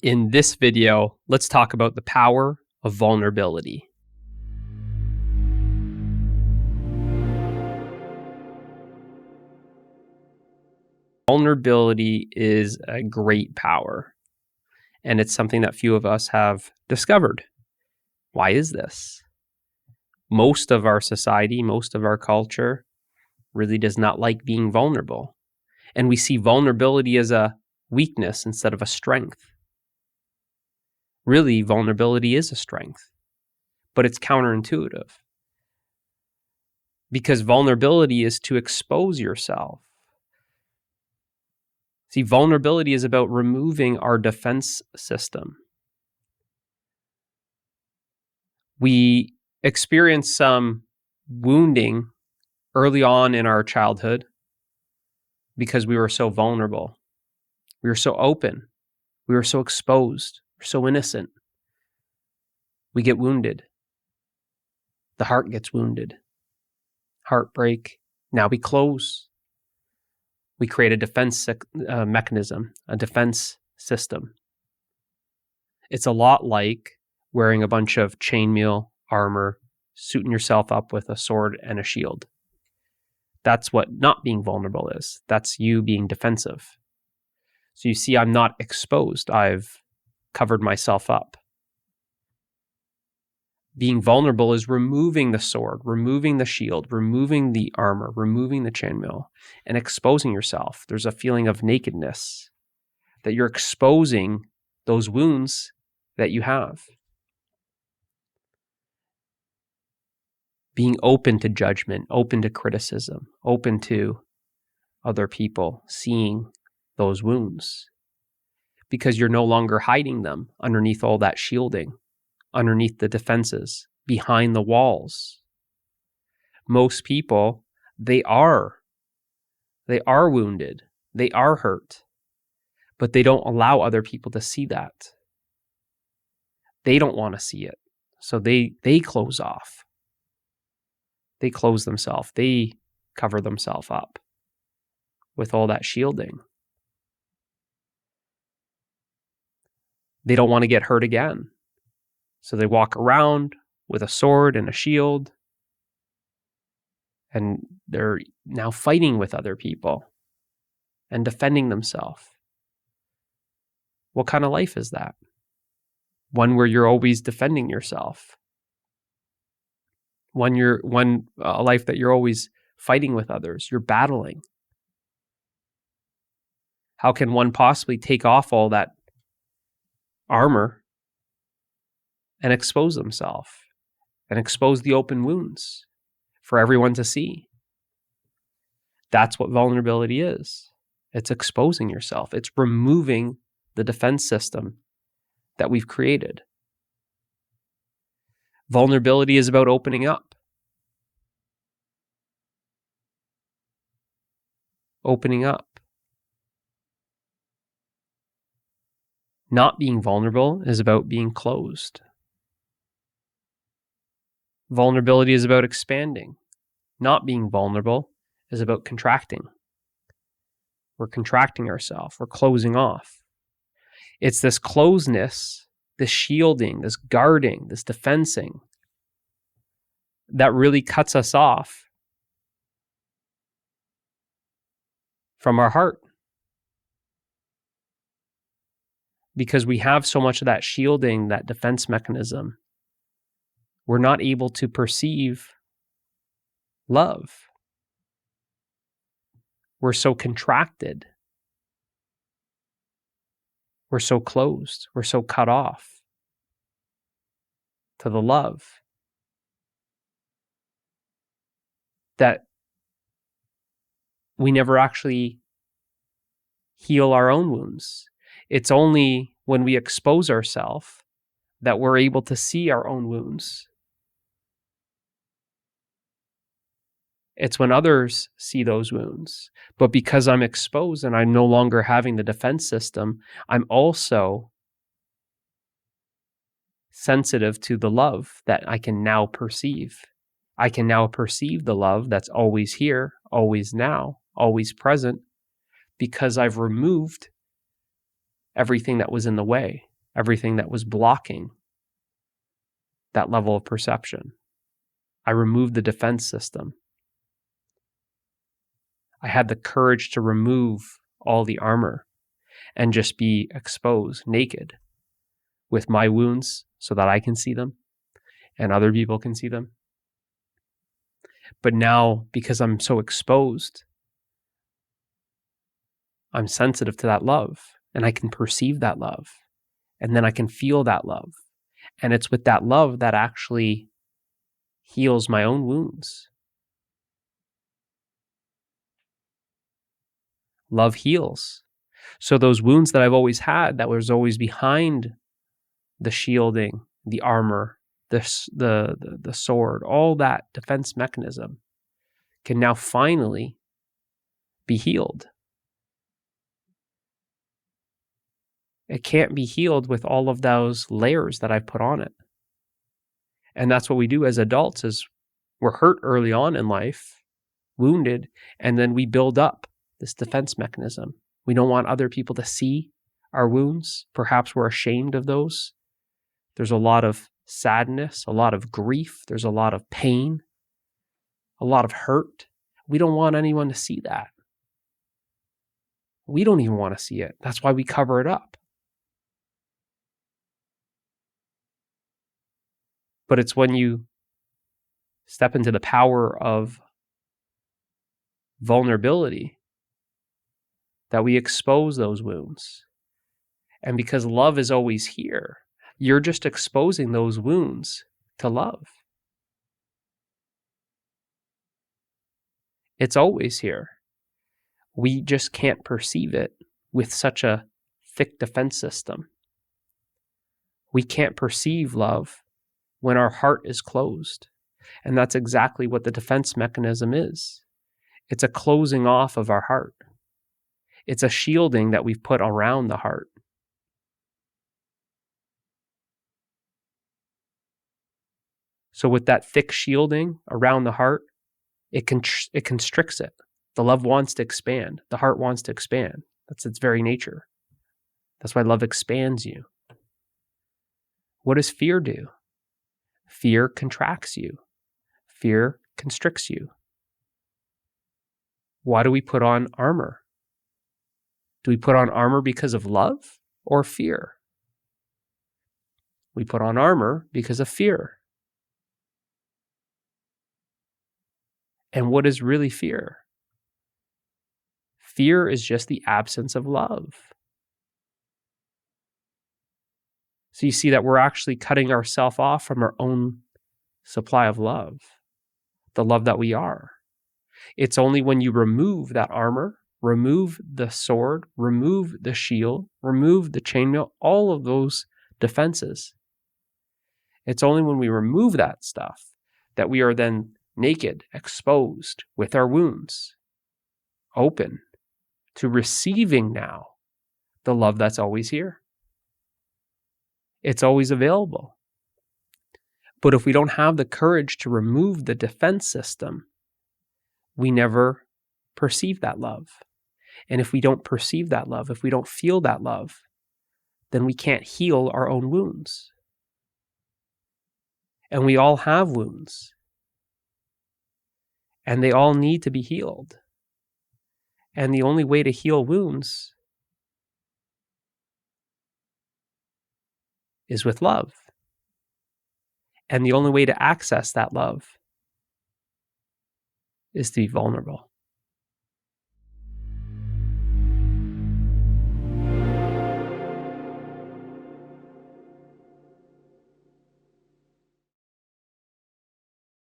In this video, let's talk about the power of vulnerability. Vulnerability is a great power, and it's something that few of us have discovered. Why is this? Most of our society, most of our culture really does not like being vulnerable. And we see vulnerability as a weakness instead of a strength. Really, vulnerability is a strength, but it's counterintuitive. Because vulnerability is to expose yourself. See, vulnerability is about removing our defense system. We experience some wounding early on in our childhood because we were so vulnerable. We were so open. We were so exposed. We're so innocent. We get wounded. The heart gets wounded. Heartbreak. Now we close. We create a defense mechanism, a defense system. It's a lot like wearing a bunch of chainmail, armor, suiting yourself up with a sword and a shield. That's what not being vulnerable is. That's you being defensive. So you see, I'm not exposed. I've covered myself up. Being vulnerable is removing the sword, removing the shield, removing the armor, removing the chainmail, and exposing yourself. There's a feeling of nakedness, that you're exposing those wounds that you have. Being open to judgment, open to criticism, open to other people seeing those wounds, because you're no longer hiding them underneath all that shielding, underneath the defenses, behind the walls. Most people, they are wounded, they are hurt, but they don't allow other people to see that. They don't want to see it, so they close off. They close themselves. They cover themselves up with all that shielding. They don't want to get hurt again. So they walk around with a sword and a shield, and they're now fighting with other people and defending themselves. What kind of life is that? One where you're always defending yourself. A life that you're always fighting with others. You're battling. How can one possibly take off all that armor and expose themselves and expose the open wounds for everyone to see? That's what vulnerability is. It's exposing yourself. It's removing the defense system that we've created. Vulnerability is about opening up. Opening up. Not being vulnerable is about being closed. Vulnerability is about expanding. Not being vulnerable is about contracting. We're contracting ourselves. We're closing off. It's this closeness, this shielding, this guarding, this defensing that really cuts us off from our heart. Because we have so much of that shielding, that defense mechanism, we're not able to perceive love. We're so contracted. We're so closed. We're so cut off to the love that we never actually heal our own wounds. It's only when we expose ourselves that we're able to see our own wounds. It's when others see those wounds. But because I'm exposed and I'm no longer having the defense system, I'm also sensitive to the love that I can now perceive. I can now perceive the love that's always here, always now, always present, because I've removed everything that was in the way. everything that was blocking that level of perception. I removed the defense system. I had the courage to remove all the armor and just be exposed, naked, with my wounds so that I can see them and other people can see them. But now, because I'm so exposed, I'm sensitive to that love, and I can perceive that love, and then I can feel that love. And it's with that love that actually heals my own wounds. Love heals. So those wounds that I've always had, that was always behind the shielding, the armor, the sword, all that defense mechanism can now finally be healed. It can't be healed with all of those layers that I've put on it. And that's what we do as adults is we're hurt early on in life, wounded, and then we build up this defense mechanism. We don't want other people to see our wounds. Perhaps we're ashamed of those. There's a lot of sadness, a lot of grief. There's a lot of pain, a lot of hurt. We don't want anyone to see that. We don't even want to see it. That's why we cover it up. But it's when you step into the power of vulnerability that we expose those wounds. And because love is always here, you're just exposing those wounds to love. It's always here. We just can't perceive it with such a thick defense system. We can't perceive love when our heart is closed. And that's exactly what the defense mechanism is. It's a closing off of our heart. It's a shielding that we've put around the heart. So with that thick shielding around the heart, it constricts it. The love wants to expand. The heart wants to expand. That's its very nature. That's why love expands you. What does fear do? Fear contracts you. Fear constricts you. Why do we put on armor? Do we put on armor because of love or fear? We put on armor because of fear. And what is really fear? Fear is just the absence of love. So you see that we're actually cutting ourselves off from our own supply of love, the love that we are. It's only when you remove that armor, remove the sword, remove the shield, remove the chainmail, all of those defenses. It's only when we remove that stuff that we are then naked, exposed with our wounds, open to receiving now the love that's always here. It's always available. But if we don't have the courage to remove the defense system, we never perceive that love. And if we don't perceive that love, if we don't feel that love, then we can't heal our own wounds. And we all have wounds. And they all need to be healed. And the only way to heal wounds is with love. And the only way to access that love is to be vulnerable.